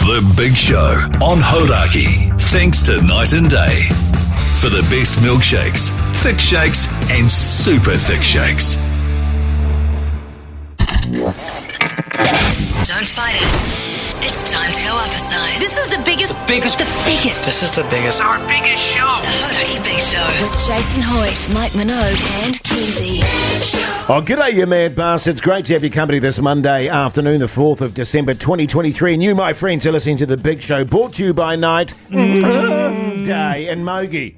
The Big Show on Hauraki. Thanks to Night and Day. For the best milkshakes, thick shakes, and super thick shakes. Don't fight it. It's time to go up a size. This is the biggest. This is the biggest. Our biggest show. The Hauraki Big Show. With Jason Hoyt, Mike Minogue, and Keyzie. Oh, g'day, you mad bastards. Great to have your company this Monday afternoon, the 4th of December 2023. And you, my friends, are listening to The Big Show, brought to you by Night, Day, and Mogi.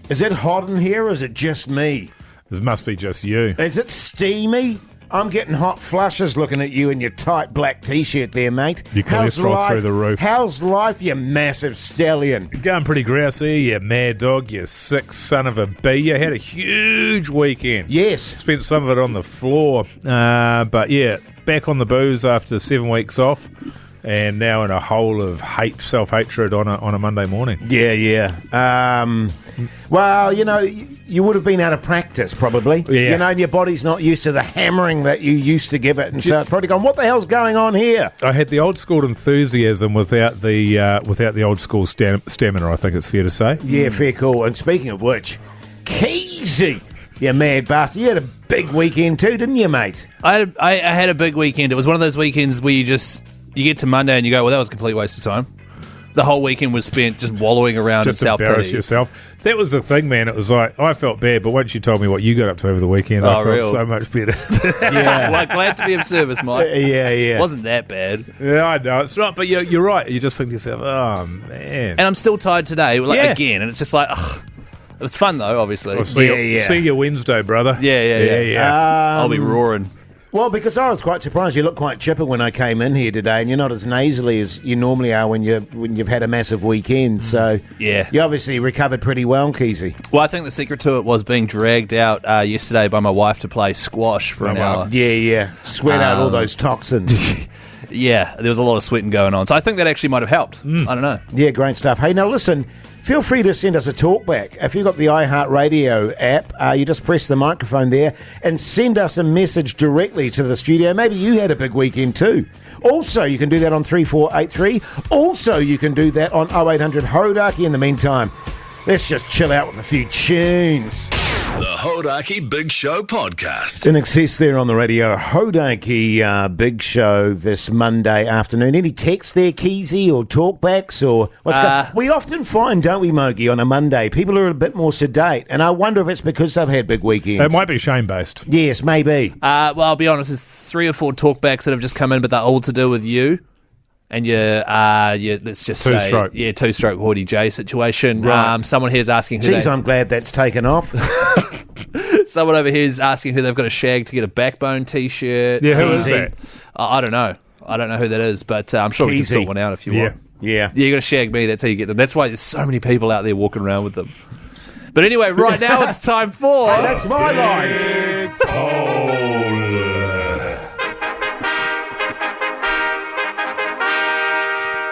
Is it hot in here, or is it just me? This must be just you. Is it steamy? I'm getting hot flushes looking at you in your tight black T-shirt there, mate. Your cholesterol through the roof. How's life, you massive stallion? Going pretty grousey, you mad dog, you sick son of a bee. You had a huge weekend. Yes. Spent some of it on the floor. But yeah, back on the booze after 7 weeks off. And now in a hole of self-hatred on a Monday morning. Yeah. Well, you would have been out of practice, probably. Yeah. Your body's not used to the hammering that you used to give it, and so it's probably gone, what the hell's going on here? I had the old school enthusiasm without the old school stamina, I think it's fair to say. Yeah, fair call. And speaking of which, Keyzie, you mad bastard, you had a big weekend too, didn't you, mate? I had a big weekend. It was one of those weekends where you get to Monday and you go, well, that was a complete waste of time. The whole weekend was spent just wallowing around in self-pity. Just embarrass yourself. That was the thing, man. It was like, I felt bad, but once you told me what you got up to over the weekend, I felt so much better. Yeah. Well, glad to be of service, Mike. Yeah. It wasn't that bad. Yeah, I know. It's not, but you're right. You just think to yourself, oh, man. And I'm still tired today, again, and it's just like, ugh. It was fun, though, obviously. See you Wednesday, brother. Yeah. I'll be roaring. Well, because I was quite surprised. You look quite chipper when I came in here today, and you're not as nasally as you normally are when you've had a massive weekend. So yeah, you obviously recovered pretty well, Keyzie. Well, I think the secret to it was being dragged out yesterday by my wife to play squash for an hour. Yeah. Sweat out all those toxins. Yeah, there was a lot of sweating going on. So I think that actually might have helped. I don't know. Yeah, great stuff. Hey, now listen, feel free to send us a talkback. If you've got the iHeartRadio app, you just press the microphone there and send us a message directly to the studio. Maybe you had a big weekend too. Also, you can do that on 3483. Also, you can do that on 0800 Hauraki. In the meantime, let's just chill out with a few tunes. The Hauraki Big Show podcast. In excess there on the radio, Hauraki Big Show this Monday afternoon. Any texts there, Keyzie, or talkbacks, or what's going? We often find, don't we, Mogi, on a Monday, people are a bit more sedate, and I wonder if it's because they've had big weekends. It might be shame-based. Yes, maybe. Well, I'll be honest, there's 3 or 4 talkbacks that have just come in, but they're all to do with you. And let's just say, two-stroke hoity J situation. Right. Someone here's asking who I'm glad that's taken off. Someone over here is asking who they've got to shag to get a Backbone T-shirt. Yeah, who is that? I don't know. I don't know who that is, but I'm sure we can sort one out if you want. Yeah, you got to shag me. That's how you get them. That's why there's so many people out there walking around with them. But anyway, right now it's time for... Hey, that's my line.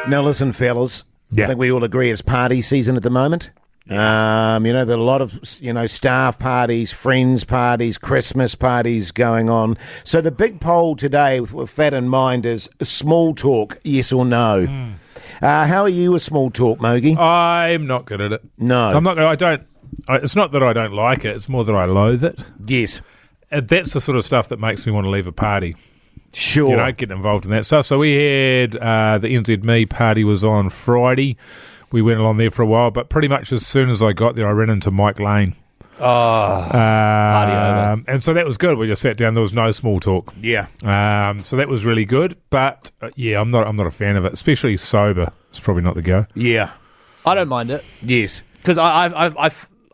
Now listen, fellas, I think we all agree it's party season at the moment. There are a lot of, staff parties, friends parties, Christmas parties going on. So the big poll today with that in mind is small talk, yes or no. How are you with small talk, Mogi? I'm not good at it. No. I'm not. It's not that I don't like it, it's more that I loathe it. Yes. That's the sort of stuff that makes me want to leave a party. Sure. Get involved in that stuff. So we had the NZME party was on Friday. We went along there for a while, but pretty much as soon as I got there, I ran into Mike Lane. Party over. And so that was good. We just sat down. There was no small talk. Yeah. So that was really good. But I'm not a fan of it, especially sober. It's probably not the go. Yeah. I don't mind it. Yes. Because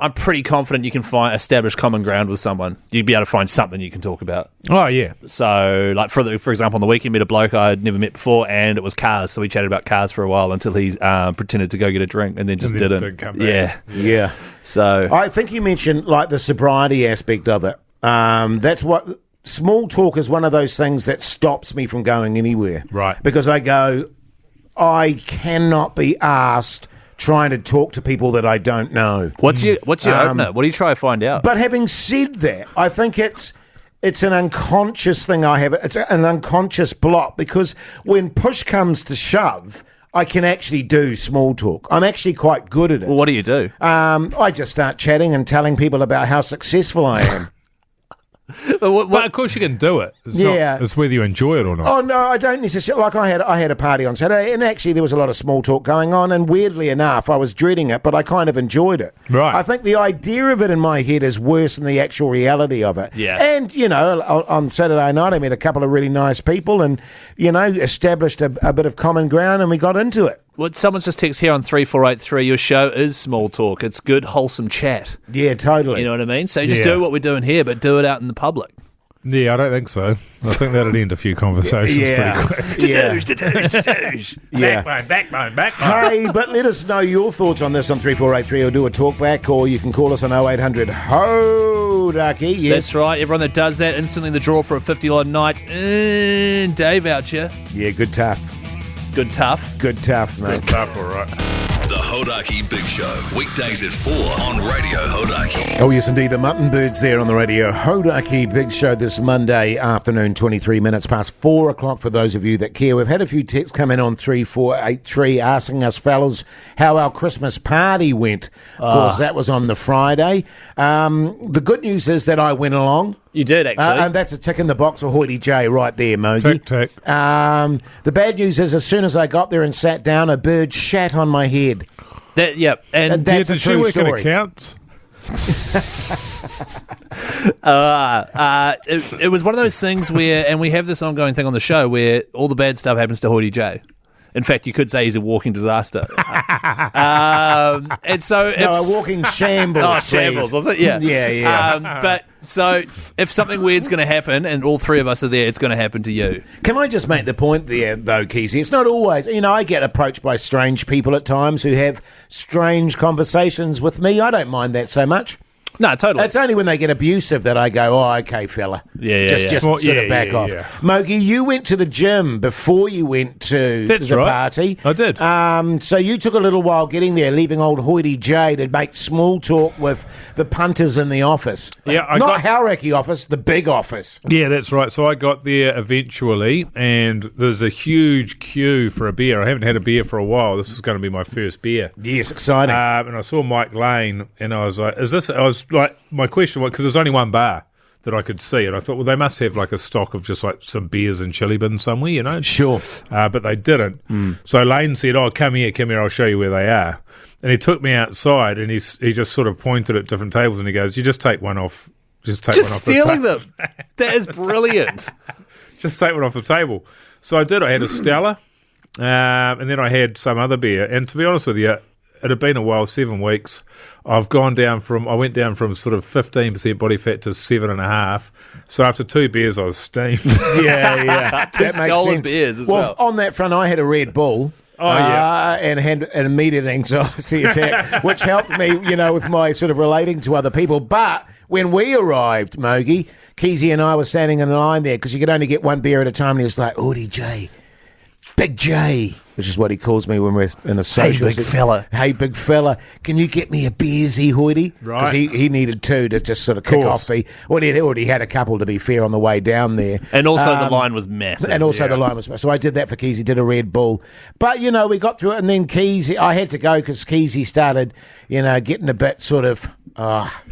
I'm pretty confident you can establish common ground with someone. You'd be able to find something you can talk about. Oh, yeah. So, like, for example, on the weekend, met a bloke I'd never met before, and it was cars. So we chatted about cars for a while until he pretended to go get a drink and then just didn't come back. Yeah. So I think you mentioned, like, the sobriety aspect of it. That's what... Small talk is one of those things that stops me from going anywhere. Right. Because I go, I cannot be asked... trying to talk to people that I don't know. What's your opener? What do you try to find out? But having said that, I think it's It's an unconscious thing I have. It's an unconscious block because when push comes to shove, I can actually do small talk. I'm actually quite good at it. Well, what do you do? I just start chatting and telling people about how successful I am. But of course you can do it. It's whether you enjoy it or not. Oh no, I don't necessarily. Like I had a party on Saturday, and actually there was a lot of small talk going on. And weirdly enough, I was dreading it, but I kind of enjoyed it. Right. I think the idea of it in my head is worse than the actual reality of it. Yeah. And on Saturday night, I met a couple of really nice people, and established a bit of common ground, and we got into it. Well, someone's just texted here on 3483. Your show is small talk. It's good, wholesome chat. Yeah, totally. You know what I mean? So just do what we're doing here, but do it out in the public. Yeah, I don't think so. I think that'd end a few conversations pretty quick. Yeah. Backbone. Hey, but let us know your thoughts on this on 3483 or do a talk back, or you can call us on 0800 Hauraki. Yes. That's right. Everyone that does that, instantly in the draw for a $50 night day voucher. Yeah, good tough. Good tough. Good tough, mate. Good tough, all right. The Hauraki Big Show, weekdays at 4 on Radio Hauraki. Oh, yes, indeed. The Mutton Birds there on the radio. Hauraki Big Show this Monday afternoon, 23 minutes past 4 o'clock for those of you that care. We've had a few texts come in on 3483 asking us fellas how our Christmas party went. Of course, that was on the Friday. The good news is that I went along. You did, actually. And that's a tick in the box for Hoity J right there, Mogi. Tick. The bad news is as soon as I got there and sat down, a bird shat on my head. And that's a did she true work story. at accounts? It was one of those things where, and we have this ongoing thing on the show where all the bad stuff happens to Hoity J. In fact, you could say he's a walking disaster. And so, a walking shambles. Oh, shambles, was it? Yeah. Yeah. But so, if something weird's going to happen, and all three of us are there, it's going to happen to you. Can I just make the point there, though, Keyzie? It's not always, I get approached by strange people at times who have strange conversations with me. I don't mind that so much. No, totally. It's only when they get abusive that I go, oh, okay, fella. Just sort of back off. Yeah. Mogi, you went to the gym before you went to the party. I did. So you took a little while getting there, leaving old Hoity J to make small talk with the punters in the office. Yeah, Not Hauraki office, the big office. Yeah, that's right. So I got there eventually, and there's a huge queue for a beer. I haven't had a beer for a while. This was going to be my first beer. Yes, exciting. And I saw Mike Lane, and I was like, my question was, because there's only one bar that I could see, and I thought, well, they must have like a stock of just like some beers and chili bin somewhere, Sure. But they didn't. So Lane said, oh, come here, I'll show you where they are. And he took me outside, and he just sort of pointed at different tables, and he goes, you just take one off. Just stealing them. That is brilliant. Just take one off the table. So I did. I had a Stella, and then I had some other beer. And to be honest with you, it had been a while, 7 weeks. I went down from sort of 15% body fat to 7.5. So after 2 beers, I was steamed. Yeah. Two stolen beers as well. On that front, I had a Red Bull. And had an immediate anxiety attack, which helped me, with my sort of relating to other people. But when we arrived, Mogi, Keyzie and I were standing in line there because you could only get one beer at a time, and he was like, Hoity J, Big J, which is what he calls me when we're in a social. Hey, big fella. Hey, big fella. Can you get me a beersy, Hoity? Right. Because he needed 2 to just sort of kick off the... Well, he already had a couple, to be fair, on the way down there. And also the line was massive. And also the line was massive. So I did that for Keyzie, did a Red Bull. But, we got through it, and then Keyzie... I had to go because Keyzie started, getting a bit sort of...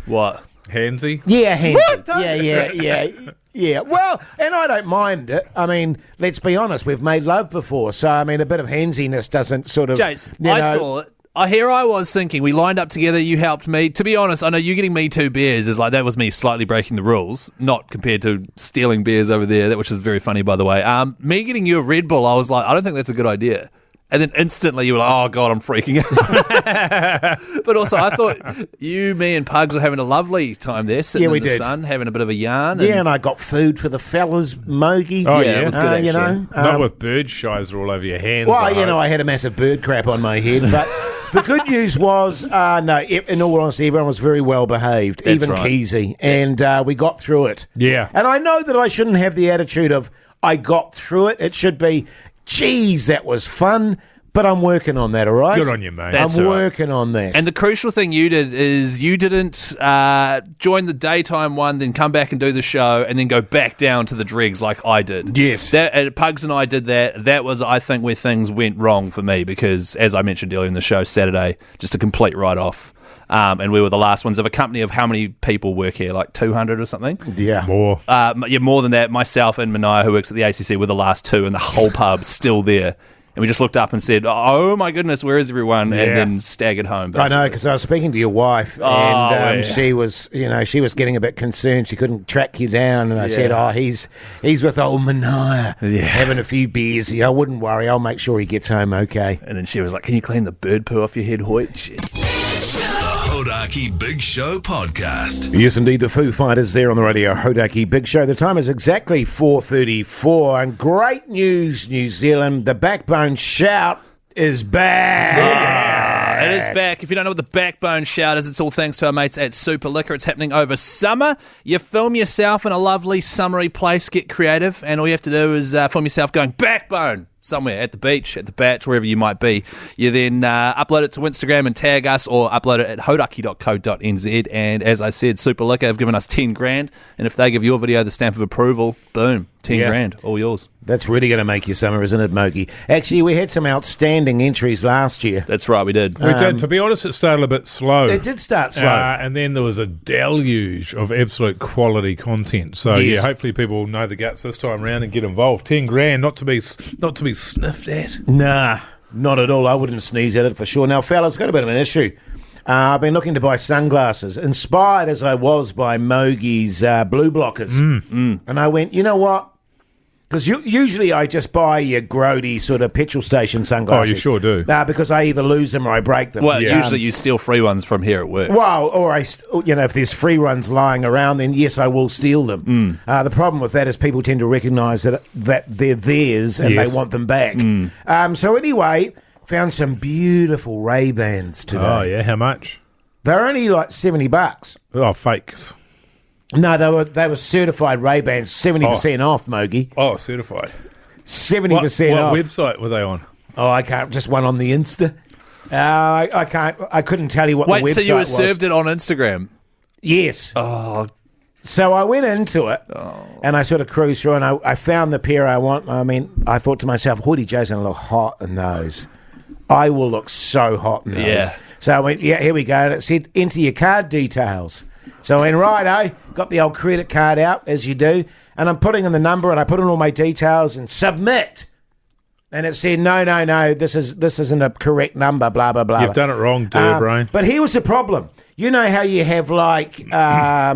What? Handsy? Yeah, handsy. Yeah, well, and I don't mind it. I mean, let's be honest, we've made love before, so, a bit of handsiness doesn't sort of... Jase, here I was thinking, we lined up together, you helped me. To be honest, I know you getting me 2 beers is like, that was me slightly breaking the rules, not compared to stealing beers over there, which is very funny, by the way. Me getting you a Red Bull, I was like, I don't think that's a good idea. And then instantly you were like, oh, God, I'm freaking out. But also, I thought you, me, and Pugs were having a lovely time there, sitting in the sun, having a bit of a yarn. And I got food for the fellas, Mogi. Oh, yeah, it was good, actually. Not with bird shizer all over your hands. Well, I had a massive bird crap on my head, but the good news was, in all honesty, everyone was very well behaved, even right. Keyzie, and we got through it. Yeah. And I know that I shouldn't have the attitude of, I got through it. It should be... Geez, that was fun. But I'm working on that, all right? Good on you, mate. That's I'm all right. working on that. And the crucial thing you did is you didn't join the daytime one, then come back and do the show, and then go back down to the dregs like I did. Yes. Pugs and I did that. That was, I think, where things went wrong for me because, as I mentioned earlier in the show, Saturday, just a complete write-off. And we were the last ones of a company of how many people work here, like 200 or something? yeah. More. More than that. Myself and Mania, who works at the ACC, were the last two, and the whole pub's still there. And we just looked up and said, "Oh my goodness, where is everyone?" And then staggered home. I know, because I was speaking to your wife, and yeah. she was getting a bit concerned. She couldn't track you down, and I said, "Oh, he's with old Mania, having a few beers. I wouldn't worry. I'll make sure he gets home okay." And then she was like, "Can you clean the bird poo off your head, Hoyt?" Shit. The Hauraki Big Show podcast. Yes, indeed, the Foo Fighters there on the radio, Hauraki Big Show. The time is exactly 4:34, and great news, New Zealand. The Backbone Shout is back. It is back. If you don't know what the Backbone Shout is, it's all thanks to our mates at Super Liquor. It's happening over summer. You film yourself in a lovely summery place, get creative, and all you have to do is film yourself going Backbone somewhere at the beach, at the batch, wherever you might be. You then upload it to Instagram and tag us, or upload it at hauraki.co.nz. And as I said, Super Liquor have given us 10 grand, and if they give your video the stamp of approval, boom, 10 grand, all yours. That's really going to make your summer, isn't it, Moki? Actually, we had some outstanding entries last year. That's right, we did. We did. To be honest, it started a bit slow. It did start slow. And then there was a deluge of absolute quality content. So, Yes. hopefully people will know the guts this time around and get involved. 10 grand, not to be sniffed at. Nah, not at all. I wouldn't sneeze at it for sure. Now, fellas, got a bit of an issue. I've been looking to buy sunglasses, inspired as I was by Mogi's blue blockers. And I went, you know what? Because usually I just buy your grody sort of petrol station sunglasses. Oh, you sure do. Because I either lose them or I break them. Well, usually you steal free ones from here at work. Well, or if there's free ones lying around, then yes, I will steal them. The problem with that is people tend to recognise that they're theirs and Yes. they want them back. So anyway, found some beautiful Ray-Bans today. Oh, yeah. How much? They're only like $70. Oh, fakes. No, they were certified Ray-Bans, 70% off, Mogi. Oh, certified. 70% what off. website were they on? Oh, I can't. Just one on the Insta. I can't. I couldn't tell you what Wait, the website so you were was. served it on Instagram? Yes. Oh, So I went into it, and I sort of cruised through, and I found the pair I want. I mean, I thought to myself, Hoodie Joe's going to look hot in those. I will look so hot in those. Yeah. So I went, here we go. And it said, enter your card details. So I went, righto, got the old credit card out, as you do, and I'm putting in the number, and I put in all my details, and submit. And it said, no, this isn't a correct number, blah, blah, blah. You've done it wrong, brain. But here was the problem. You know how you have like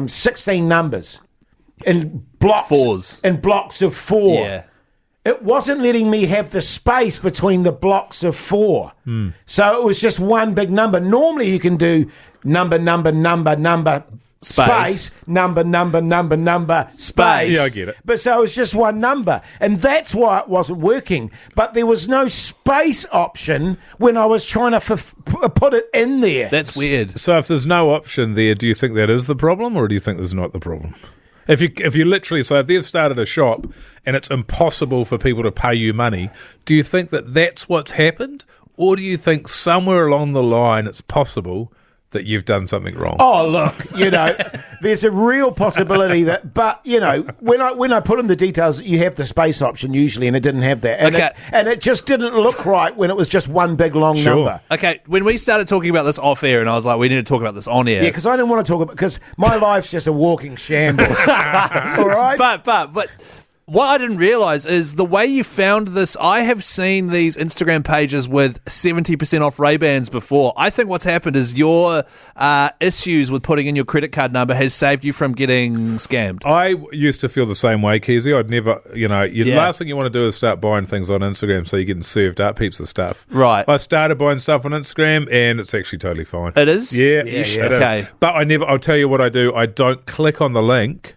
16 numbers in blocks, Fours. in blocks of 4. yeah. It wasn't letting me have the space between the blocks of 4. So it was just one big number. Normally you can do number, space, number, space. Yeah, I get it. But so it was just one number. And that's why it wasn't working. But there was no space option when I was trying to put it in there. That's weird. So if there's no option there, do you think that is the problem, or do you think there's not the problem? If you literally, so if they've started a shop and it's impossible for people to pay you money, do you think that that's what's happened, or do you think somewhere along the line it's possible that you've done something wrong? Oh, look, there's a real possibility that, but, when I put in the details, you have the space option usually, and it didn't have that. And, Okay. it just didn't look right when it was just one big long Sure. number. Okay, when we started talking about this off air, and I was like, we need to talk about this on air. Yeah, because I didn't want to talk about, because my life's just a walking shambles. All right? But what I didn't realise is the way you found this. I have seen these Instagram pages with 70% off Ray-Bans before. I think what's happened is your issues with putting in your credit card number has saved you from getting scammed. I used to feel the same way, Keyzie. I'd never, last thing you want to do is start buying things on Instagram so you're getting served up heaps of stuff. Right. I started buying stuff on Instagram and it's actually totally fine. It is? Yeah, Yeah, it yeah. is. Okay. But I'll tell you what I do. I don't click on the link.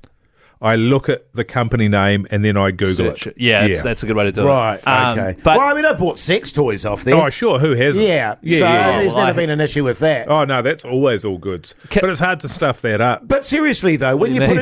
I look at the company name and then I Google Search it. Yeah, that's a good way to do it. Right, okay. But Well, I mean, I bought sex toys off there. Oh, sure. Who hasn't? Yeah, so there's never been an issue with that. Oh, no, that's always all goods. But it's hard to stuff that up. But seriously, though, when do you you put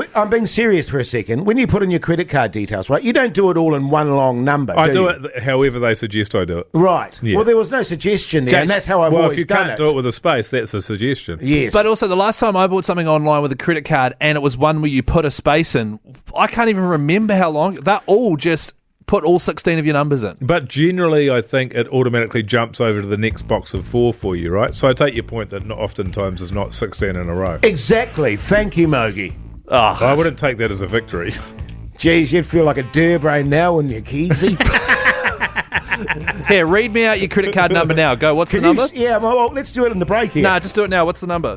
it... I'm being serious for a second. When you put in your credit card details, right, you don't do it all in one long number, I do you? it however they suggest I do it. Right. Yeah. Well, there was no suggestion there, and Jace, that's how I've Well, if always you done can't it. do it with a space, that's a suggestion. Yes. But also, the last time I bought something online with a credit card and it was one where you put a space in, I can't even remember how long. That all just put all 16 of your numbers in. But generally, I think it automatically jumps over to the next box of 4 for you, right? So I take your point that oftentimes it's not 16 in a row. Exactly. Thank you, Mogi. I wouldn't take that as a victory. Geez, you'd feel like a durbrain now, wouldn't you, Keyzie? Here, read me out your credit card number now. Go, what's the number? Yeah, well, let's do it in the break here. Nah, just do it now. What's the number?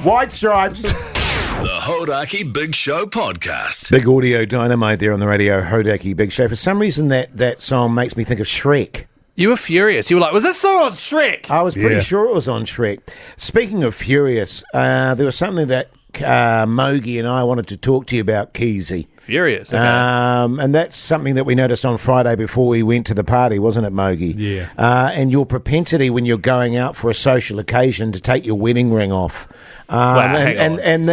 White stripes. The Hauraki Big Show podcast. Big audio dynamite there on the radio, Hauraki Big Show. For some reason, that song makes me think of Shrek. You were furious. You were like, was this song on Shrek? I was pretty Yeah. sure it was on Shrek. Speaking of furious, there was something that Mogi and I wanted to talk to you about, Keyzie. Furious. Okay. And that's something that we noticed on Friday before we went to the party, wasn't it, Mogi? Yeah. And your propensity when you're going out for a social occasion to take your wedding ring off. hang on. And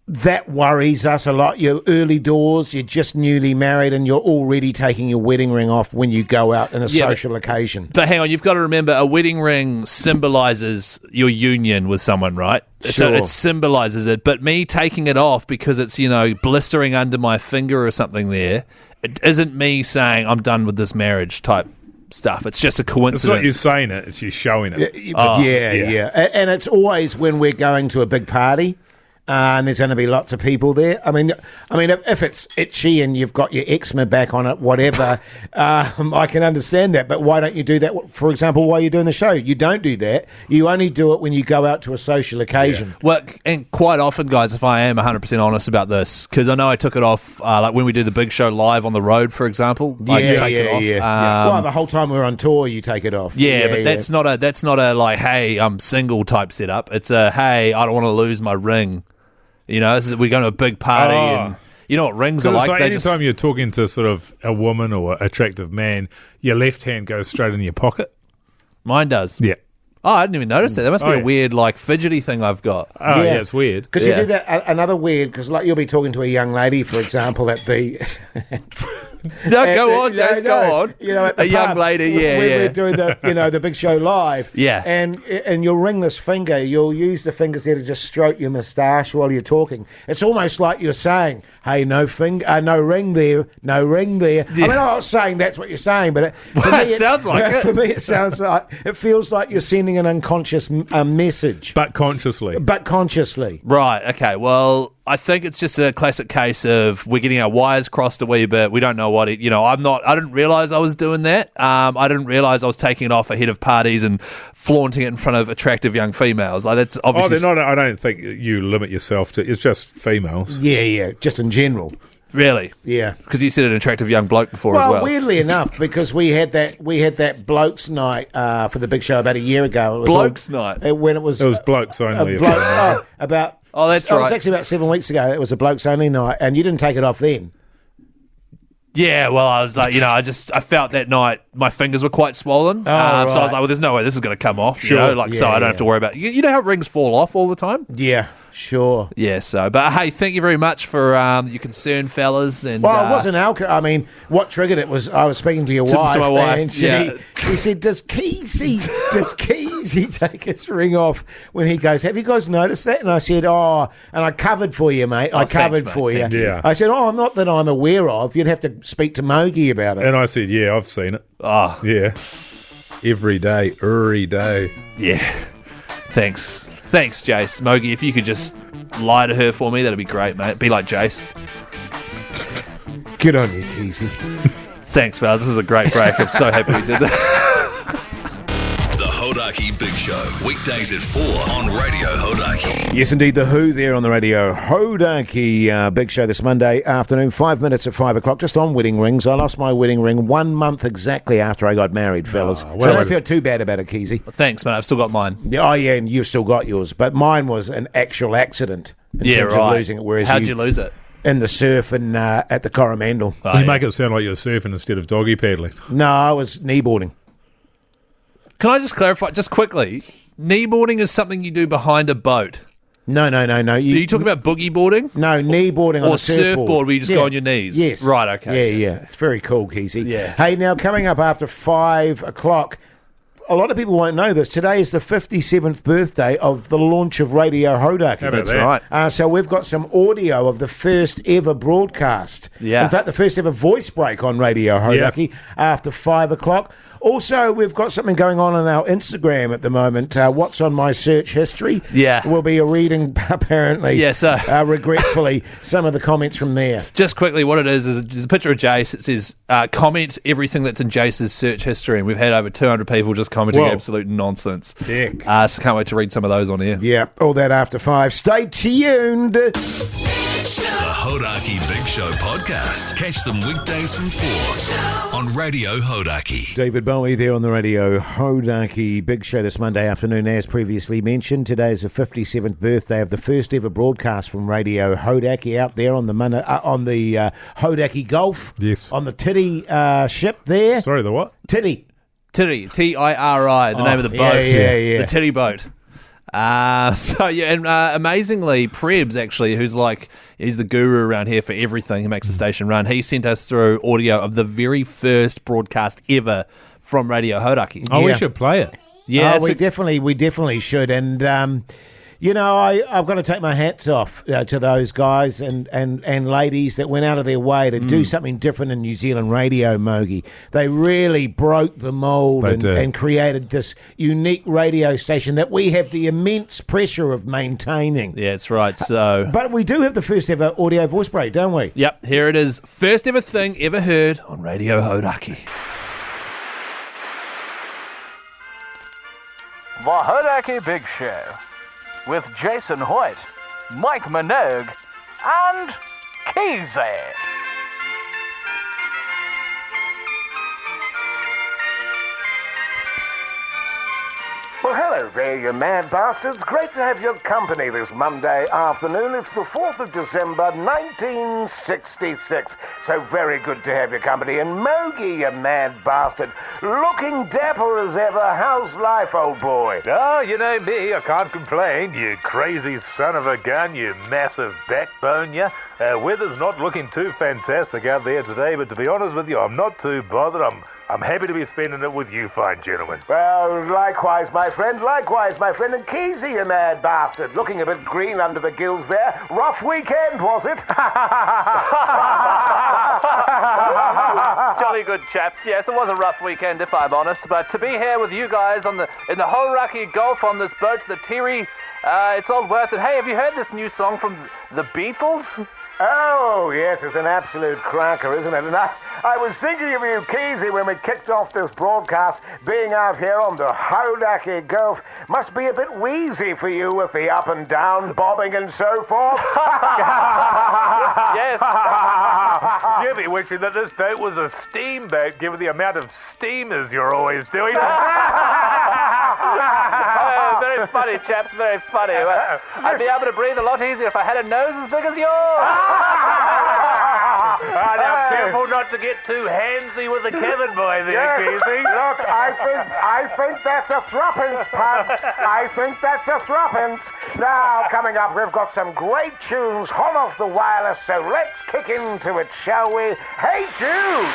that worries us a lot. You're early doors, you're just newly married, and you're already taking your wedding ring off when you go out in a social occasion. But hang on, you've got to remember, a wedding ring symbolizes your union with someone, right? So Sure. it symbolizes it. But me taking it off because it's, blistering under my finger or something there, it isn't me saying I'm done with this marriage type stuff. It's just a It's not you Oh, coincidence. saying it, it's you showing it. Yeah. And it's always when we're going to a big party. And there's going to be lots of people there. I mean, if it's itchy and you've got your eczema back on it, whatever, I can understand that. But why don't you do that? For example, while you're doing the show, you don't do that. You only do it when you go out to a social occasion. Well, and quite often, guys, if I am 100% honest about this, because I know I took it off, like when we do the big show live on the road, for example. I take it off. Well, the whole time we're on tour, you take it off. Yeah, but that's not a like, hey, I'm single type setup. It's a, hey, I don't want to lose my ring. We're going to a big party, and you know what rings are like. It's They anytime you're talking to sort of a woman or attractive man, your left hand goes straight in your pocket. Mine does. Yeah. Oh, I didn't even notice that. That must be Oh, a yeah. weird, like, fidgety thing I've got. Oh, yeah, it's weird. Because Yeah. you do that, another weird, because like you'll be talking to a young lady, for example, at the... No, go on, Jase, go on. At the A young pub, lady, yeah, when yeah. we're doing the, the big show live. Yeah. And your ringless finger, you'll use the fingers there to just stroke your moustache while you're talking. It's almost like you're saying, "Hey, no ring there, no ring there." Yeah. I mean, I'm not saying that's what you're saying, but It sounds like it. For me, it sounds like it feels like you're sending an unconscious message, But consciously. but consciously. Right, okay. Well, I think it's just a classic case of we're getting our wires crossed a wee bit. We don't know what it, I didn't realise I was doing that. I didn't realise I was taking it off ahead of parties and flaunting it in front of attractive young females. Like, that's obviously... they're not. I don't think you limit yourself to. It's just females. Yeah, just in general. Really? Yeah. Because you said an attractive young bloke before as well. Weirdly enough, because we had that blokes night for the big show about a year ago. It was Blokes night? when it was blokes only. about. Oh, that's It was right. actually about 7 weeks ago. It was a blokes only night, and you didn't take it off then. Yeah, well, I was like, I felt that night my fingers were quite swollen. So I was like, well, there's no way this is going to come off. So I don't have to worry about it. You know how rings fall off all the time? Yeah, sure. Yeah, but hey, thank you very much for your concern, fellas. And Well, it wasn't alcohol. I mean, what triggered it was I was speaking to your wife, to my wife, and she said, "Does Keyzie take his ring off when he goes? Have you guys noticed that?" And I said, "Oh," and I covered for you, mate. I covered thanks, for mate. you. Thank you. Yeah. I said, "Oh, not that I'm aware of. You'd have to speak to Mogi about it." And I said, "Yeah, I've seen it. Oh, Yeah, every day. yeah. Thanks, Jase. Mogi, if you could just lie to her for me, that'd be great, mate. Be like Jase. Good on you, Keyzie. Thanks, fellas. This is a great break. I'm so happy we did that. The Hauraki Big Show. Weekdays at 4 on Radio Hauraki. Yes, indeed, The Who there on the radio. Hauraki Big Show this Monday afternoon, 5 minutes at 5 o'clock, just on wedding rings. I lost my wedding ring 1 month exactly after I got married, fellas. So I don't feel too bad about it, Keyzie. Well, thanks, man. I've still got mine. Oh, yeah, and you've still got yours. But mine was an actual accident in terms of losing it. Whereas How'd you lose it? In the surf and at the Coromandel. You make it sound like you're surfing instead of doggy paddling. No, I was kneeboarding. Can I just clarify, just quickly, kneeboarding is something you do behind a boat. No. Are you talking about boogie boarding? No, kneeboarding on Or a surfboard where you just go on your knees? Yes. Right, okay. Yeah. It's very cool, Keyzie. Yeah. Hey, now coming up after 5 o'clock, a lot of people won't know this. Today is the 57th birthday of the launch of Radio Hauraki. That's right. So we've got some audio of the first ever broadcast. Yeah. In fact, the first ever voice break on Radio Hauraki after 5 o'clock. Also, we've got something going on our Instagram at the moment. What's on my search history? Yeah. We'll be reading, apparently, Yes, sir. regretfully, some of the comments from there. Just quickly, what it is there's a picture of Jase. It says, comment everything that's in Jase's search history. And we've had over 200 people just commenting absolute nonsense. Heck. So can't wait to read some of those on here. Yeah, all that after 5. Stay tuned. The Hauraki Big Show podcast. Catch them weekdays from 4 on Radio Hauraki. David Bowie there on the radio. Hauraki Big Show this Monday afternoon, as previously mentioned. Today is the 57th birthday of the first ever broadcast from Radio Hauraki out there on the Hauraki Gulf. Yes. On the Titty ship there. Sorry, the what? Titty. Titty, Tiri, the name of the boat. Yeah. The Titty boat. And amazingly, Prebs actually, he's the guru around here for everything. He makes the station run. He sent us through audio of the very first broadcast ever from Radio Hauraki. Oh, we should play it. Yeah, we definitely should. And I've got to take my hats off to those guys and ladies that went out of their way to do something different in New Zealand radio, Mogi. They really broke the mould and created this unique radio station that we have the immense pressure of maintaining. Yeah, that's right. So, But we do have the first ever audio voice break, don't we? Yep, here it is. First ever thing ever heard on Radio Hauraki. The Hauraki Big Show with Jason Hoyt, Mike Minogue, and Keyzie. Well, hello there, you mad bastards. Great to have your company this Monday afternoon. It's the 4th of December, 1966. So very good to have your company. And Mogi, you mad bastard, looking dapper as ever. How's life, old boy? Oh, you know me, I can't complain, you crazy son of a gun, you massive backbone, you. Weather's not looking too fantastic out there today, but to be honest with you, I'm not too bothered. I'm happy to be spending it with you fine gentlemen. Well, likewise, my friend. And Keyzie, you mad bastard, looking a bit green under the gills there. Rough weekend, was it? Jolly good chaps. Yes, it was a rough weekend, if I'm honest. But to be here with you guys in the Hauraki Gulf on this boat, the Tiri, it's all worth it. Hey, have you heard this new song from the Beatles? Oh, yes, it's an absolute cracker, isn't it? And I was thinking of you, Keyzie, when we kicked off this broadcast. Being out here on the Hauraki Gulf must be a bit wheezy for you with the up and down bobbing and so forth. Yes. You be wishing that this boat was a steamboat, given the amount of steamers you're always doing. Oh, very funny, chaps, very funny. I'd be able to breathe a lot easier if I had a nose as big as yours. Now, careful not to get too handsy with the cabin boy there, Keyzie. Look, I think that's a thruppence, Puds. I think that's a thruppence. Now, coming up, we've got some great tunes hot off the wireless, so let's kick into it, shall we? Hey, Jude!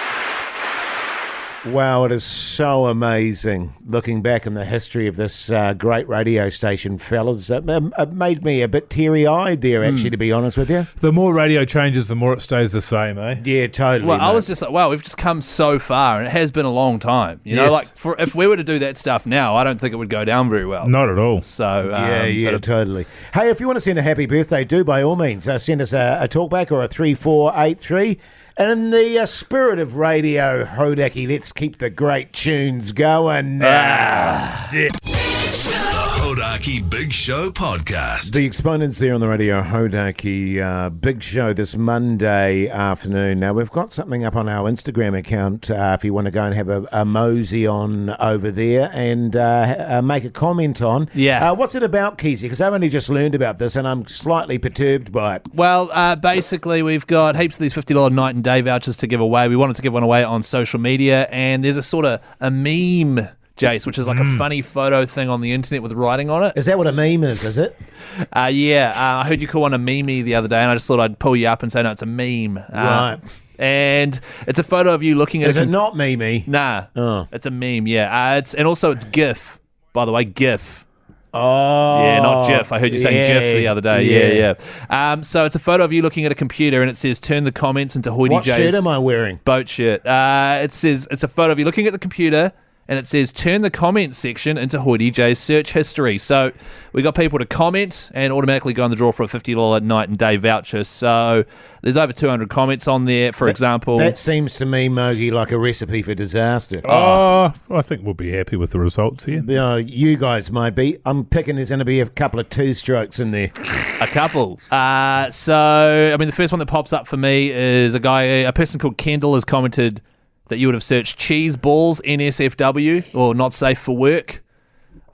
Wow, it is so amazing looking back in the history of this great radio station, fellas. It made me a bit teary-eyed there, actually, to be honest with you. The more radio changes, the more it stays the same, eh? Yeah, totally. Well, I mate. was just like, wow, we've just come so far, and it has been a long time. You know, Yes. if we were to do that stuff now, I don't think it would go down very well. Not at all. So, Yeah, but totally. Hey, if you want to send a happy birthday, do by all means. Send us a talkback or a 3483. And in the spirit of Radio Hauraki, let's keep the great tunes going. Yeah. Hauraki Big Show podcast. The exponents there on the radio, Hauraki Big Show this Monday afternoon. Now, we've got something up on our Instagram account if you want to go and have a mosey on over there and make a comment on. Yeah. What's it about, Keyzie? Because I've only just learned about this and I'm slightly perturbed by it. Well, basically, we've got heaps of these $50 night and day vouchers to give away. We wanted to give one away on social media, and there's a sort of a meme, Jase, which is like a funny photo thing on the internet with writing on it. Is that what a meme is it? Yeah, I heard you call one a meme the other day, and I just thought I'd pull you up and say, no, it's a meme. Right. And it's a photo of you looking at Is it not meme? Nah, it's a meme, yeah. And also it's GIF, by the way, GIF. Oh. Yeah, not GIF. I heard you saying GIF the other day. Yeah. So it's a photo of you looking at a computer, and it says, turn the comments into Hoity What J's shirt am I wearing? boat shirt. It says, it's a photo of you looking at the computer, and it says, turn the comments section into Hoity J's search history. So we got people to comment and automatically go in the draw for a $50 night and day voucher. So there's over 200 comments on there, for example. That seems to me, Mogi, like a recipe for disaster. I think we'll be happy with the results here. You guys might be. I'm picking there's going to be a couple of two-strokes in there. A couple. So, I mean, the first one that pops up for me is a person called Kendall has commented that you would have searched cheese balls, NSFW, or not safe for work.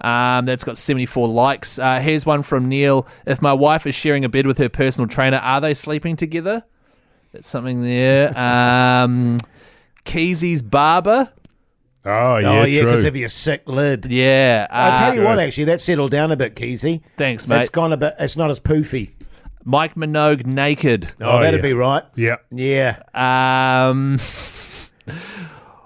That's got 74 likes. Here's one from Neil. If my wife is sharing a bed with her personal trainer, are they sleeping together? That's something there. Keyzie's barber. Oh, yeah, because true. of your sick lid. Yeah. I'll tell you what, actually, that's settled down a bit, Keyzie. Thanks, mate. It's gone a bit. It's not as poofy. Mike Minogue naked. Oh, that'd yeah. be right. Yeah. Yeah.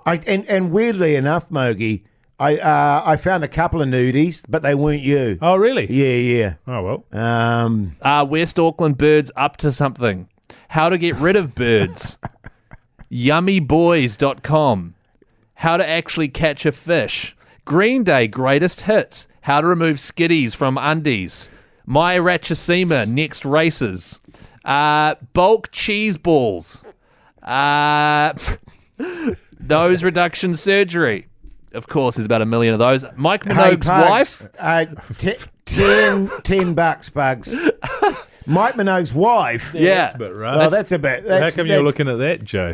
And weirdly enough, Mogi, I found a couple of nudies, but they weren't you. Oh, really? Yeah. Oh, well. West Auckland birds up to something. How to get rid of birds. Yummyboys.com. How to actually catch a fish. Green Day greatest hits. How to remove skiddies from undies. My Ratchasima next races. Bulk cheese balls. Nose reduction surgery. Of course, there's about 1 million of those. Mike Minogue's wife. $10, Bugs. Mike Minogue's wife. Yeah. That's a bit rough. Well, that's a bit. How come you're looking at that, Joe?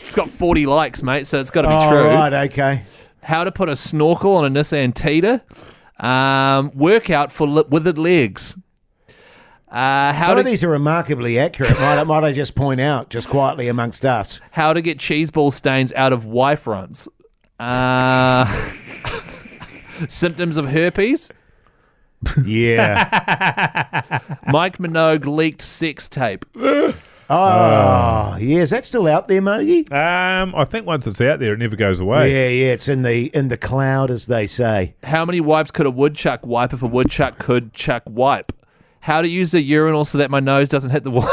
It's got 40 likes, mate, so it's got to be Oh, true. right, okay. How to put a snorkel on a Nissan Tita. Workout for withered legs. Some of these are remarkably accurate, might I just point out, just quietly amongst us. How to get cheese ball stains out of wife runs. Symptoms of herpes. Yeah. Mike Minogue leaked sex tape. Oh, yeah. Is that still out there, Mogi? I think once it's out there, it never goes away. Yeah. It's in the cloud, as they say. How many wipes could a woodchuck wipe if a woodchuck could chuck wipe? How to use a urinal so that my nose doesn't hit the wall.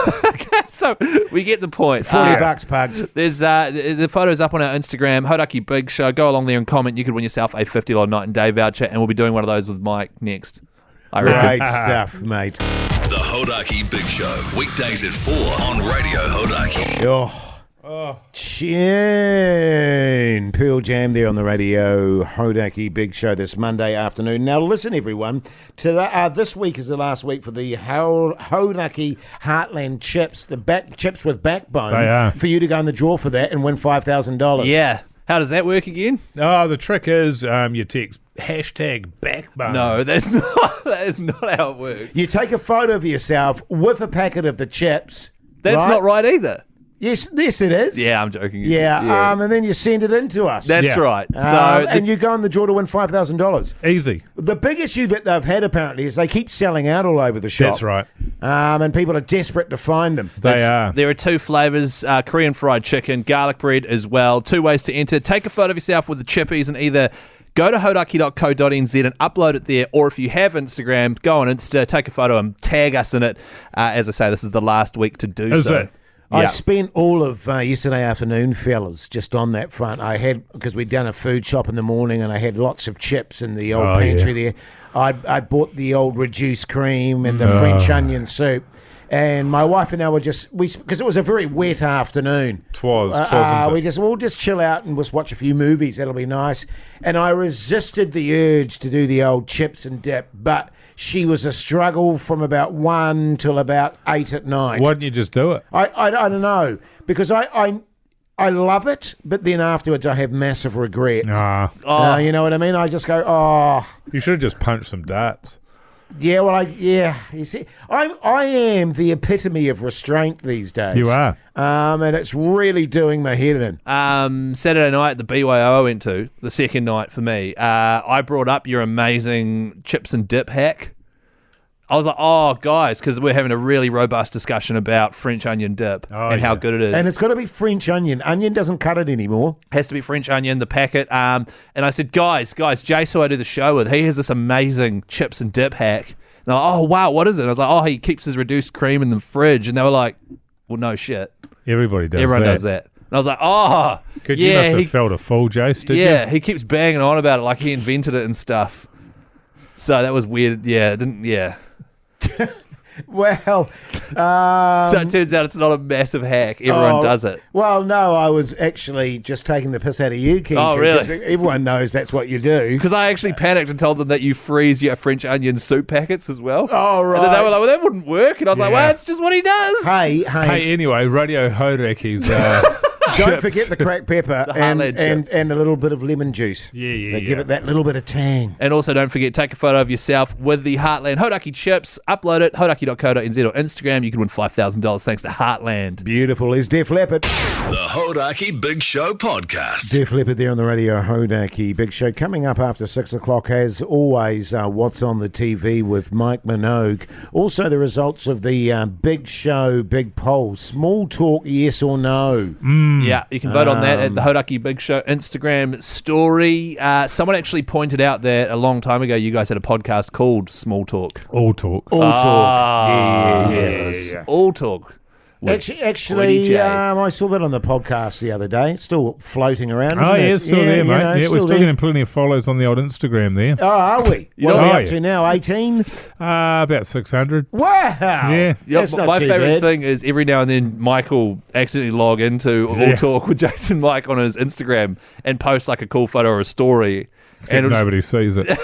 So we get the point. $40, Pugs. There's the photos up on our Instagram, Hauraki Big Show. Go along there and comment. You could win yourself a $50 night and day voucher, and we'll be doing one of those with Mike next. I reckon. Great stuff, mate. The Hauraki Big Show, weekdays at 4 on Radio Hauraki. Tune. Pearl Jam there on the radio, Hauraki Big Show this Monday afternoon. Now listen, everyone. Today, this week is the last week for the Hauraki Heartland chips, the chips with backbone. They are. For you to go in the draw for that and win $5,000. Yeah. How does that work again? Oh, the trick is you text #backbone. No, that is not how it works. You take a photo of yourself with a packet of the chips. That's not right either. Yes, it is. Yeah, I'm joking. Yeah. And then you send it in to us. That's Yeah. right. So and you go in the draw to win $5,000. Easy. The big issue that they've had apparently is they keep selling out all over the shop. That's right. And people are desperate to find them. They are. There are 2 flavours, Korean fried chicken, garlic bread as well. 2 ways to enter. Take a photo of yourself with the chippies and either go to hauraki.co.nz and upload it there, or if you have Instagram, go on Insta, take a photo and tag us in it. As I say, this is the last week to do Is so. it? I Yeah. spent all of yesterday afternoon, fellas, just on that front. I had, because we'd done a food shop in the morning and I had lots of chips in the old pantry there. I bought the old reduced cream and the French onion soup. And my wife and I were because it was a very wet afternoon. Wasn't it? We'll just chill out and just watch a few movies. That'll be nice. And I resisted the urge to do the old chips and dip, but she was a struggle from about 1 till about 8 at night. Why didn't you just do it? I don't know, because I love it, but then afterwards I have massive regret. You know what I mean? I just go, You should have just punched some darts. Yeah, you see, I am the epitome of restraint these days. You are. And it's really doing my head in. Saturday night at the BYO I went to, the second night for me, I brought up your amazing chips and dip hack. I was like, oh, guys, because we're having a really robust discussion about French onion dip and how good it is. And it's got to be French onion. Onion doesn't cut it anymore. Has to be French onion, the packet. And I said, guys, Jase, who I do the show with, he has this amazing chips and dip hack. And they're like, oh, wow, what is it? And I was like, oh, he keeps his reduced cream in the fridge. And they were like, well, no shit. Everyone does that. And I was like, oh, you must have felt a fool, Jase, did you? Yeah, he keeps banging on about it like he invented it and stuff. So that was weird. Yeah, Well, so it turns out it's not a massive hack. Everyone does it. Well, no, I was actually just taking the piss out of you, Keyzie. Oh, really? Everyone knows that's what you do. Because I actually panicked and told them that you freeze your French onion soup packets as well. Oh, right. And then they were like, well, that wouldn't work. And I was like, well, that's just what he does. Hey, anyway, Radio Hauraki's don't forget the cracked pepper and a little bit of lemon juice. Yeah. Give it that little bit of tang. And also don't forget, take a photo of yourself with the Heartland Hauraki chips, upload it, hauraki.co.nz or Instagram. You can win $5,000 thanks to Heartland. Beautiful. Is Def Leppard. The Hauraki Big Show podcast. Def Leppard there on the Radio Hauraki Big Show. Coming up after 6 o'clock, as always, What's on the TV with Mike Minogue. Also the results of the Big Show Big Poll. Small talk, yes or no. Yeah, you can vote on that at the Hauraki Big Show Instagram story. Someone actually pointed out that a long time ago you guys had a podcast called Small Talk. All Talk. Yeah. All Talk. Actually, I saw that on the podcast the other day. It's still floating around, isn't it? It's still there, mate. We're still getting plenty of follows on the old Instagram there. Oh, are we? What are we up to now, 18? About 600. Wow. Yeah. That's not my too favourite bad. thing is every now and then Michael accidentally log into All Talk with Jason Mike on his Instagram and post like a cool photo or a story. Except nobody sees it. And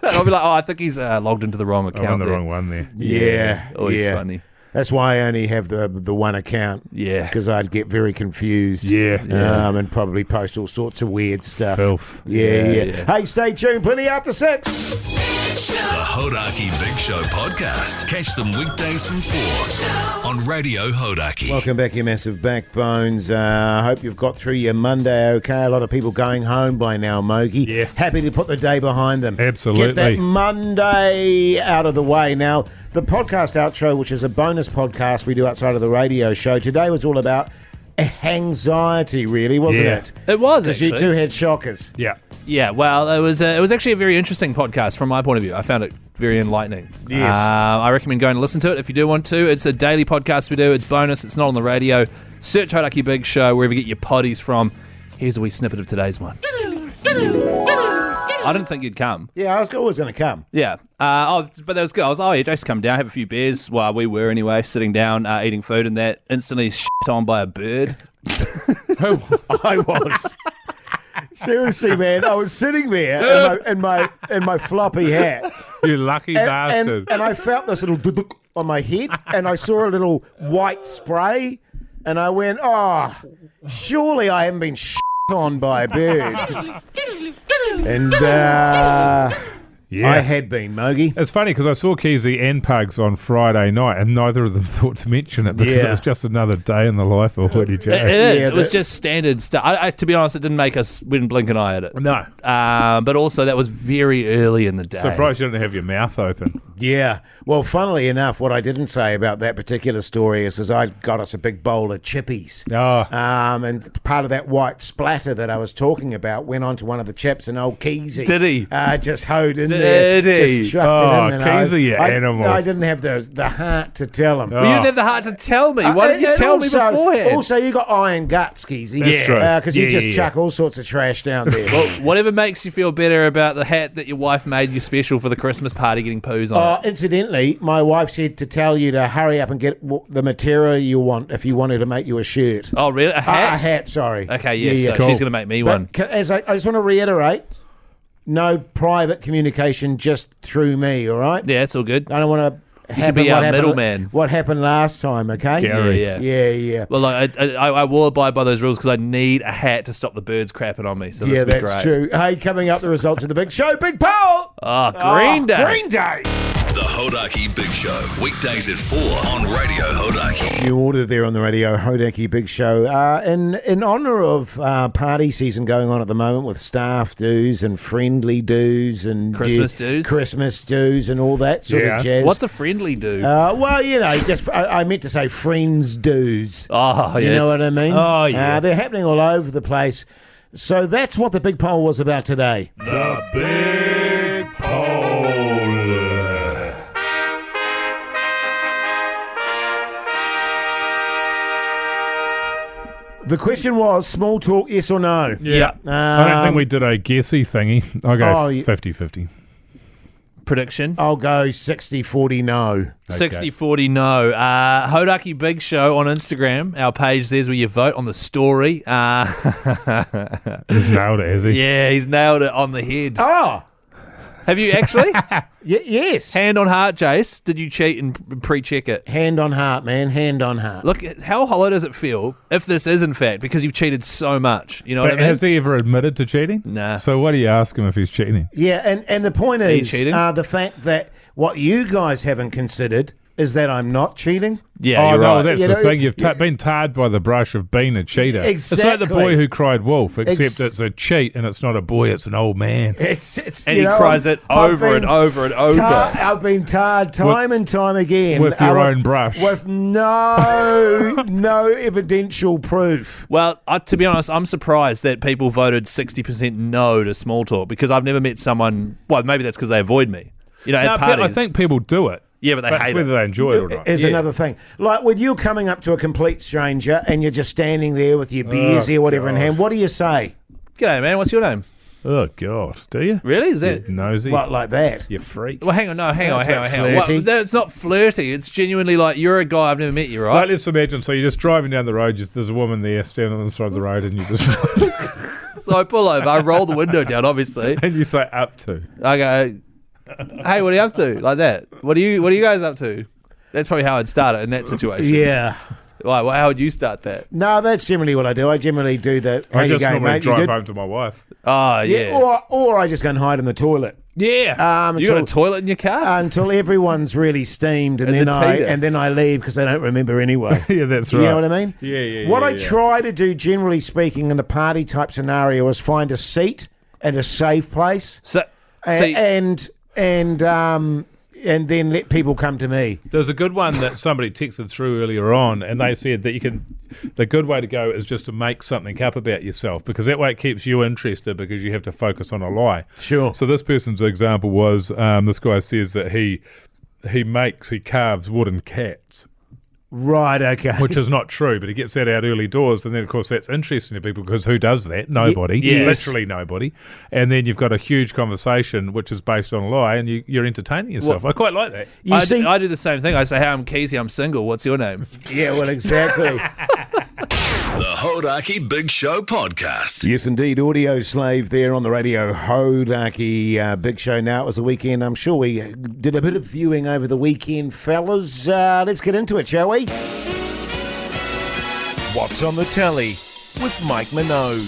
I'll be like, I think he's logged into the wrong account. I'm on the wrong one there. Yeah. Always funny. That's why I only have the one account. Yeah. Because I'd get very confused. Yeah. And probably post all sorts of weird stuff. Filth. Yeah. Hey, stay tuned. Plenty after 6. The Hauraki Big Show podcast. Catch them weekdays from 4 on Radio Hauraki. Welcome back, you massive backbones. I hope you've got through your Monday okay. A lot of people going home by now, Mogi. Yeah. Happy to put the day behind them. Absolutely. Get that Monday out of the way. Now, the podcast outro, which is a bonus podcast we do outside of the radio show, today was all about anxiety, really, wasn't it? It was, Because actually. you two had shockers. Yeah. Yeah, well, it was actually a very interesting podcast from my point of view. I found it very enlightening. Yes. I recommend going to listen to it if you do want to. It's a daily podcast we do. It's bonus. It's not on the radio. Search Hauraki Big Show wherever you get your potties from. Here's a wee snippet of today's one. I didn't think you'd come. Yeah, I was always going to come. Yeah. But that was good. I was Jace, come down, have a few beers. Well, we were anyway, sitting down, eating food, and that instantly shit on by a bird. I was. Seriously, man, I was sitting there in my floppy hat. You lucky bastard. And I felt this little duduk on my head, and I saw a little white spray, and I went, surely I haven't been shit on by a bird. And I had been, Mogi. It's funny because I saw Keyzie and Pugs on Friday night, and neither of them thought to mention it because it was just another day in the life of Woody J. It is. It was just standard stuff. To be honest, it didn't make us. We didn't blink an eye at it. No. But also, that was very early in the day. Surprised you didn't have your mouth open. Yeah. Well, funnily enough, what I didn't say about that particular story is I got us a big bowl of chippies. Oh. And part of that white splatter that I was talking about went onto one of the chips, and old Keyzie. Did he? Just hoed in there. Did he? Just chucked it in. Keyzie, you animal. I didn't have the heart to tell him. Well, you didn't have the heart to tell me. Why didn't you tell me beforehand? Also, you got iron guts, Keyzie. That's true. Because you just chuck all sorts of trash down there. Whatever makes you feel better about the hat that your wife made you special for the Christmas party getting poos on it. Incidentally, my wife said to tell you to hurry up and get the material you want if you wanted to make you a shirt. Oh, really? A hat? A hat, sorry. Okay, yeah, so cool. she's going to make me one. As I just want to reiterate, no private communication just through me, all right? Yeah, it's all good. I don't want to should be our middleman. What happened last time, okay? Gary. Yeah. Well, I will abide by those rules because I need a hat to stop the birds crapping on me. So this Yeah, will be that's great. true. Hey, coming up, the results of the big show. Big poll! Green Day. Green Day! The Hauraki Big Show, weekdays at 4 on Radio Hauraki. New order there on the radio, Hauraki Big Show. In honour of party season going on at the moment with staff dues and friendly dues and Christmas dues and all that sort of jazz. What's a friendly do? Well, just I meant to say friends dues. Oh, yeah. You know what I mean? Oh, yeah. They're happening all over the place. So that's what the big poll was about today. The Big Poll. The question was small talk, yes or no? Yeah. I don't think we did a guessy thingy. I'll go 50-50. Prediction? I'll go 60-40 no. 60-40 no. Hauraki Big Show on Instagram. Our page, there's where you vote on the story. He's nailed it, has he? Yeah, he's nailed it on the head. Oh! Have you actually? Yes. Hand on heart, Jase. Did you cheat and pre-check it? Hand on heart, man. Hand on heart. Look, how hollow does it feel if this is in fact because you've cheated so much? You know what I mean? Has he ever admitted to cheating? Nah. So what do you ask him if he's cheating? Yeah, and the point you is cheating? The fact that what you guys haven't considered is that I'm not cheating. Yeah, you're right. That's the thing. You've been tarred by the brush of being a cheater. Exactly. It's like the boy who cried wolf, except it's a cheat and it's not a boy, it's an old man. It's and he cries it over and over and over. I've been tarred time and time again. With your own brush. With no evidential proof. Well, to be honest, I'm surprised that people voted 60% no to small talk because I've never met someone, well, maybe that's because they avoid me. You know, at parties. I think people do it. Yeah, but they hate whether it. they enjoy it or not. Is another thing. Like when you're coming up to a complete stranger and you're just standing there with your beers or whatever in hand, what do you say? G'day, man. What's your name? Oh, God. Do you? Really? Is that... You nosy. What, like that? You freak. Well, hang on. No, hang on. Flirty. It's not flirty. It's genuinely like, you're a guy I've never met you, right? Like, let's imagine, so you're just driving down the road, there's a woman there standing on the side of the road and you just... So I pull over. I roll the window down, obviously. and you say, up to. I go... Hey, what are you up to? Like that. What are you guys up to? That's probably how I'd start it in that situation. Yeah. Why? How would you start that? No, that's generally what I do. I generally do the. How I you just going, normally mate? You drive good? home to my wife. Oh, yeah. Or I just go and hide in the toilet. Yeah. You got a toilet in your car? Until everyone's really steamed, and then I leave because they don't remember anyway. Yeah, that's right. You know what I mean? Yeah. What I try to do, generally speaking, in a party type scenario, is find a seat and a safe place, and then let people come to me. There's a good one that somebody texted through earlier on, and they said that the good way to go is just to make something up about yourself, because that way it keeps you interested because you have to focus on a lie. Sure. So this person's example was this guy says that he carves wooden cats. Right, okay. Which is not true, but he gets that out early doors, and then, of course, that's interesting to people because who does that? Nobody. Yes. Literally nobody. And then you've got a huge conversation which is based on a lie, and you're entertaining yourself. I quite like that. I do the same thing. I say, hey, I'm Keyzie, I'm single. What's your name? Yeah, well, exactly. The Hauraki Big Show podcast. Yes, indeed. Audio slave there on the radio. Hauraki Big Show. Now, it was the weekend. I'm sure we did a bit of viewing over the weekend, fellas. Let's get into it, shall we? What's on the telly with Mike Minogue?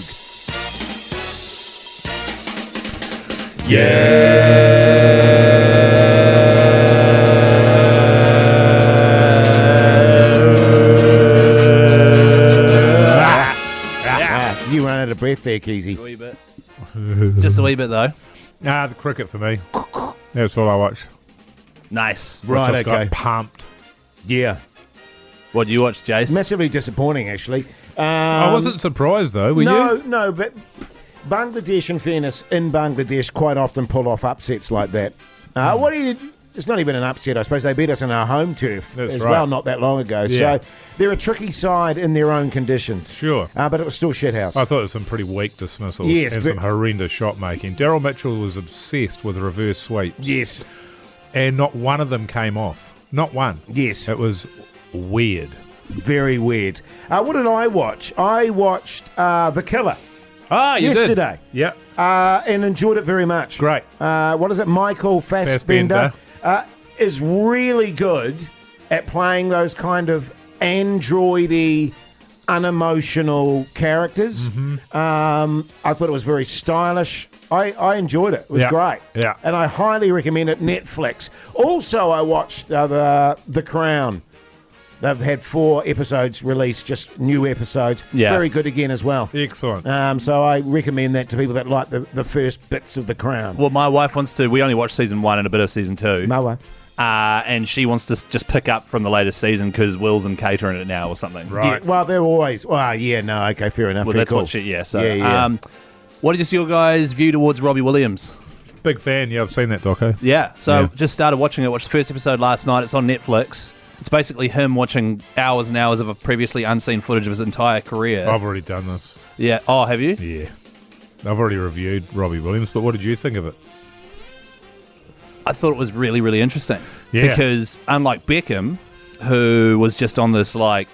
You run out of breath there, Keyzie. A wee bit. Just a wee bit, though. The cricket for me. That's all I watch. Nice. Right, Just okay. got pumped. Yeah. What do you watch, Jase? Massively disappointing, actually. I wasn't surprised, though, were you? No, but Bangladesh, in fairness, in Bangladesh, quite often pull off upsets like that. It's not even an upset, I suppose. They beat us in our home turf as well not that long ago. Yeah. So they're a tricky side in their own conditions. Sure. But it was still shithouse. I thought it was some pretty weak dismissals Yes, and some horrendous shot making. Daryl Mitchell was obsessed with reverse sweeps. Yes. And not one of them came off. Not one. Yes. It was weird. Very weird. What did I watch? I watched The Killer You yesterday. did? Yeah. And enjoyed it very much. Great. What is it? Michael Fassbender is really good at playing those kind of androidy, unemotional characters. I thought it was very stylish. I enjoyed it. It was great. Yeah. And I highly recommend it. Netflix. Also, I watched The Crown. They've had 4 episodes released, just new episodes. Yeah. Very good again as well. Excellent. So I recommend that to people that like the first bits of The Crown. Well, my wife wants to. We only watched season 1 and a bit of season 2. Moa. And she wants to just pick up from the latest season because Will's and Kate are in it now or something. Right. Yeah, well, they're always... Well, yeah, no, okay, fair enough. Well, fair that's cool. what she... Yeah, so... Yeah. What is your guys' view towards Robbie Williams? Big fan. Yeah, I've seen that doco. Yeah, so Yeah. just started watching it. Watched the first episode last night. It's on Netflix. It's basically him watching hours and hours of a previously unseen footage of his entire career. I've already done this. Yeah. Oh, have you? Yeah. I've already reviewed Robbie Williams, but what did you think of it? I thought it was really, really interesting. Yeah. Because unlike Beckham, who was just on this like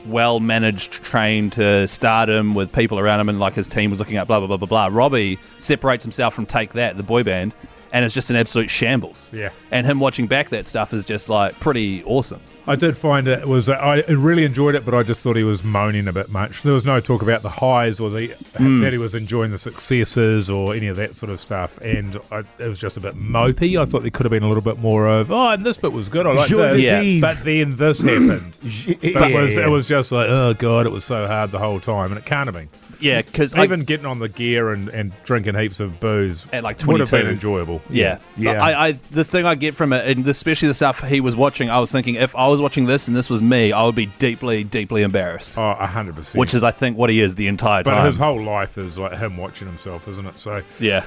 well-managed train to stardom with people around him and like his team was looking at blah, blah, blah, blah, blah, Robbie separates himself from Take That, the boy band, and it's just an absolute shambles. Yeah. And him watching back that stuff is just like pretty awesome. I did find I really enjoyed it, but I just thought he was moaning a bit much. There was no talk about the highs or that he was enjoying the successes or any of that sort of stuff, and it was just a bit mopey. I thought there could have been a little bit more of, and this bit was good, I like this. Yeah. But then this happened. It was just like, oh God, it was so hard the whole time, and it can't have been. Yeah, because Even getting on the gear and drinking heaps of booze at like would 22 have been enjoyable. Yeah. I the thing I get from it, and especially the stuff he was watching, I was thinking if I was watching this and this was me, I would be deeply, deeply embarrassed. Oh, 100%. Which is, I think, what he is the entire time. But his whole life is like him watching himself, isn't it? So yeah.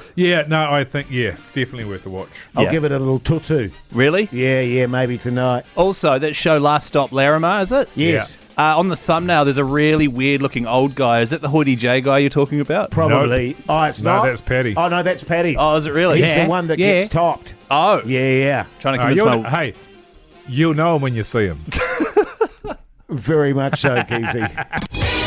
No, I think it's definitely worth a watch. I'll give it a little tutu. Really? Yeah, maybe tonight. Also, that show Last Stop Larimar, is it? Yes. On the thumbnail, there's a really weird-looking old guy. Is that the Hoity J guy you're talking about? Probably. Nope. Oh, it's No, not? that's Paddy. Oh, no, that's Paddy. Oh, is it really? He's the one that gets topped. Oh. Yeah. Trying to convince Hey, you'll know him when you see him. Very much so, Keyzie.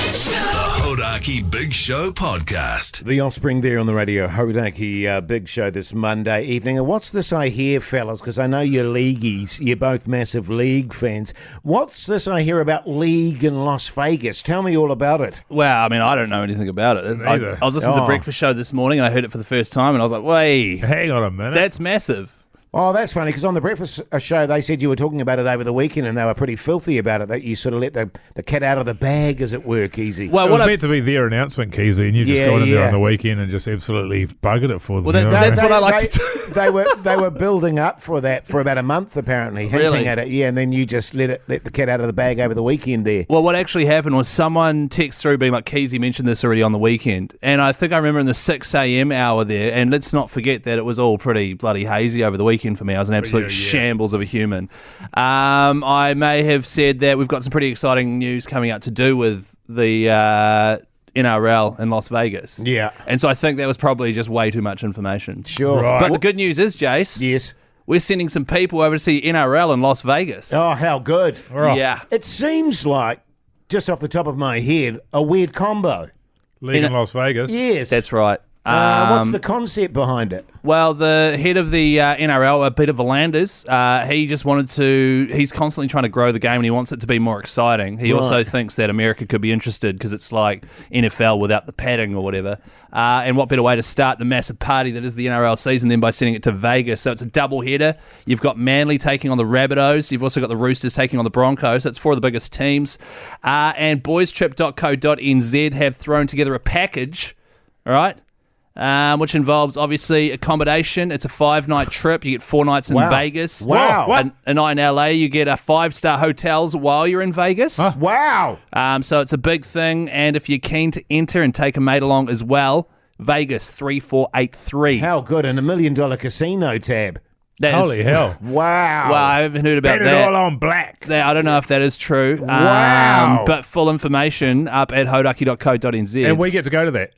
The Hauraki Big Show podcast. The Offspring there on the radio. Hauraki Big Show this Monday evening. And what's this I hear, fellas? Because I know you're leagueies. You're both massive League fans. What's this I hear about League in Las Vegas? Tell me all about it. Well, I mean, I don't know anything about it. I was listening to the Breakfast Show this morning and I heard it for the first time and I was like, wait. Hang on a minute. That's massive. Oh, that's funny, because on the Breakfast Show, they said you were talking about it over the weekend and they were pretty filthy about it, that you sort of let the cat out of the bag, as it were, Keyzie. Well, It was meant to be their announcement, Keyzie, and you just got in there on the weekend and just absolutely buggered it for them. Well, that's what I like to do. They were building up for that for about a month, apparently, hinting at it, and then you just let the cat out of the bag over the weekend there. Well, what actually happened was someone texted through being like, Keyzie mentioned this already on the weekend, and I think I remember in the 6 a.m. hour there, and let's not forget that it was all pretty bloody hazy over the weekend for me. I was an absolute shambles of a human. I may have said that we've got some pretty exciting news coming out to do with the NRL in Las Vegas. Yeah. And so I think that was probably just way too much information. Sure. Right. But the good news is, Jase, Yes. we're sending some people over to see NRL in Las Vegas. Oh, how good. Right. Yeah. It seems like, just off the top of my head, a weird combo. League in Las Vegas. Yes. That's right. What's the concept behind it? Well, the head of the NRL, Peter V'landers, he just wanted to... He's constantly trying to grow the game and he wants it to be more exciting. He also thinks that America could be interested because it's like NFL without the padding or whatever. And what better way to start the massive party that is the NRL season than by sending it to Vegas? So it's a double header. You've got Manly taking on the Rabbitohs. You've also got the Roosters taking on the Broncos. That's 4 of the biggest teams. And boystrip.co.nz have thrown together a package, all right? Which involves, obviously, accommodation. It's a 5-night trip. You get 4 nights in Vegas. Wow. A night in LA. You get 5-star hotels while you're in Vegas. Wow. So it's a big thing. And if you're keen to enter and take a mate along as well, Vegas 3483. How good, and $1 million casino tab. That is- Holy hell. Wow. Well, I haven't heard about Bet it that. all on black. I don't know if that is true. Wow. But full information up at hauraki.co.nz. And we get to go to that.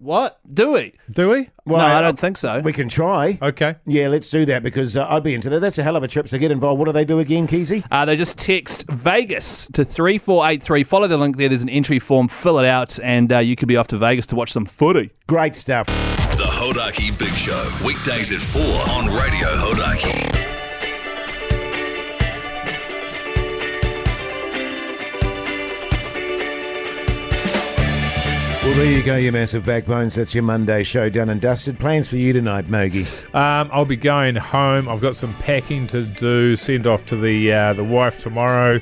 What? Do we? Do we? Well, no, I don't think so. We can try. Okay. Yeah, let's do that because I'd be into that. That's a hell of a trip. So get involved. What do they do again, Keyzie? They just text Vegas to 3483. Follow the link there. There's an entry form. Fill it out, and you could be off to Vegas to watch some footy. Great stuff. The Hauraki Big Show, weekdays at 4 on Radio Hauraki. Well, there you go, you massive backbones. That's your Monday show done and dusted. Plans for you tonight, Mogi? I'll be going home. I've got some packing to do. Send off to the wife tomorrow.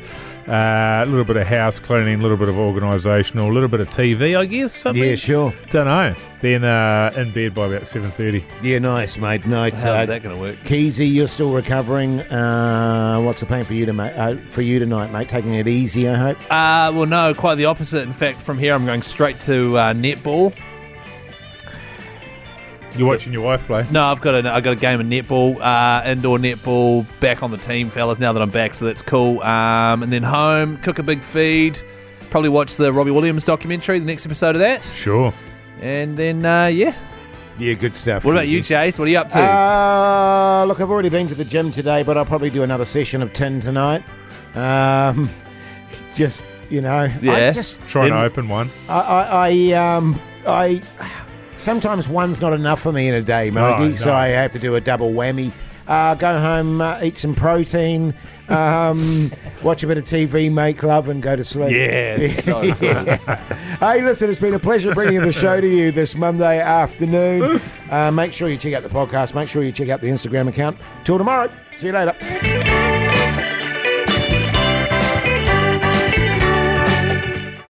A little bit of house cleaning, a little bit of organisational, a little bit of TV, I guess. Something. Yeah, sure. Don't know. Then in bed by about 7:30. Yeah, nice, mate. Nice. How's that going to work? Keyzie, you're still recovering. What's the plan for you tonight, mate? Taking it easy, I hope. Well, no, quite the opposite. In fact, from here, I'm going straight to netball. You're watching your wife play? No, I've got a game of netball, indoor netball, back on the team, fellas, now that I'm back, so that's cool. And then home, cook a big feed, probably watch the Robbie Williams documentary, the next episode of that. Sure. And then, Yeah, good stuff. What about you, Jase? What are you up to? Look, I've already been to the gym today, but I'll probably do another session of 10 tonight. Just, Yeah. I just Trying to open one. I sometimes one's not enough for me in a day, Mogi, no. so I have to do a double whammy. Go home, eat some protein, watch a bit of TV, make love, and go to sleep. Yes. So good. Hey, listen, it's been a pleasure bringing the show to you this Monday afternoon. Make sure you check out the podcast. Make sure you check out the Instagram account. Till tomorrow. See you later.